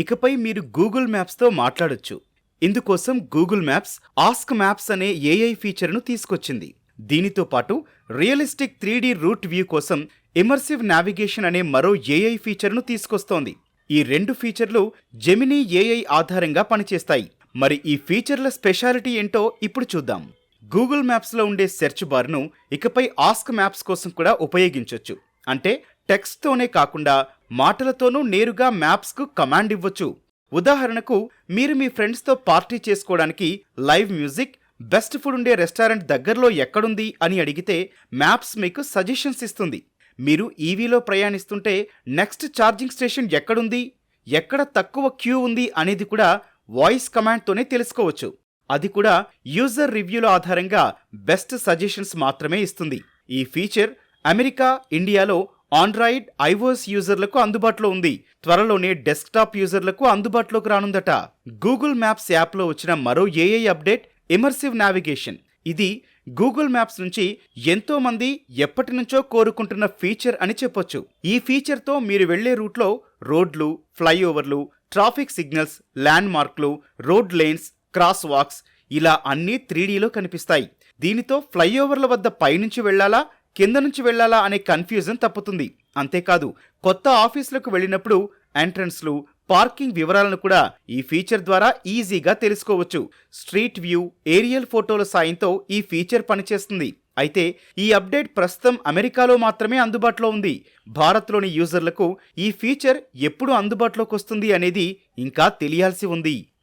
ఇకపై మీరు గూగుల్ మ్యాప్స్తో మాట్లాడొచ్చు. ఇందుకోసం గూగుల్ మ్యాప్స్ ఆస్క్ మ్యాప్స్ అనే ఏఐ ఫీచర్ను తీసుకొచ్చింది. దీనితో పాటు రియలిస్టిక్ 3D రూట్ వ్యూ కోసం ఇమర్సివ్ నావిగేషన్ అనే మరో ఏఐ ఫీచర్ను తీసుకొస్తోంది. ఈ రెండు ఫీచర్లు జెమినీ ఏఐ ఆధారంగా పనిచేస్తాయి. మరి ఈ ఫీచర్ల స్పెషాలిటీ ఏంటో ఇప్పుడు చూద్దాం. గూగుల్ మ్యాప్స్లో ఉండే సెర్చ్ బార్ను ఇకపై ఆస్క్ మ్యాప్స్ కోసం కూడా ఉపయోగించొచ్చు. అంటే టెక్స్ట్తోనే కాకుండా మాటలతోనూ నేరుగా మ్యాప్స్కు కమాండ్ ఇవ్వచ్చు. ఉదాహరణకు మీరు మీ ఫ్రెండ్స్తో పార్టీ చేసుకోవడానికి లైవ్ మ్యూజిక్, బెస్ట్ ఫుడ్ ఉండే రెస్టారెంట్ దగ్గరలో ఎక్కడుంది అని అడిగితే మ్యాప్స్ మీకు సజెషన్స్ ఇస్తుంది. మీరు ఈవీలో ప్రయాణిస్తుంటే నెక్స్ట్ ఛార్జింగ్ స్టేషన్ ఎక్కడుంది, ఎక్కడ తక్కువ క్యూ ఉంది అనేది కూడా వాయిస్ కమాండ్తోనే తెలుసుకోవచ్చు. అది కూడా యూజర్ రివ్యూల ఆధారంగా బెస్ట్ సజెషన్స్ మాత్రమే ఇస్తుంది. ఈ ఫీచర్ అమెరికా, ఇండియాలో ఆండ్రాయిడ్, ఐఓఎస్ యూజర్లకు అందుబాటులో ఉంది. త్వరలోనే డెస్క్టాప్ యూజర్లకు అందుబాటులోకి రానుందట. గూగుల్ మ్యాప్స్ యాప్లో వచ్చిన మరో ఏఐ అప్డేట్ ఇమర్సివ్ నావిగేషన్. ఇది గూగుల్ మ్యాప్స్ నుంచి ఎంతో మంది ఎప్పటి నుంచో కోరుకుంటున్న ఫీచర్ అని చెప్పొచ్చు. ఈ ఫీచర్తో మీరు వెళ్లే రూట్లో రోడ్లు, ఫ్లైఓవర్లు, ట్రాఫిక్ సిగ్నల్స్, ల్యాండ్ మార్క్లు, రోడ్ లేన్స్, క్రాస్ వాక్స్ ఇలా అన్నీ 3Dలో కనిపిస్తాయి. దీనితో ఫ్లైఓవర్ల వద్ద పైనుంచి వెళ్లాలా, కింద నుంచి వెళ్లాలా అనే కన్ఫ్యూజన్ తప్పుతుంది. అంతేకాదు, కొత్త ఆఫీసులకు వెళ్ళినప్పుడు ఎంట్రన్స్లు, పార్కింగ్ వివరాలను కూడా ఈ ఫీచర్ ద్వారా ఈజీగా తెలుసుకోవచ్చు. స్ట్రీట్ వ్యూ, ఏరియల్ ఫోటోల సాయంతో ఈ ఫీచర్ పనిచేస్తుంది. అయితే ఈ అప్డేట్ ప్రస్తుతం అమెరికాలో మాత్రమే అందుబాటులో ఉంది. భారత్లోని యూజర్లకు ఈ ఫీచర్ ఎప్పుడు అందుబాటులోకి వస్తుంది అనేది ఇంకా తెలియాల్సి ఉంది.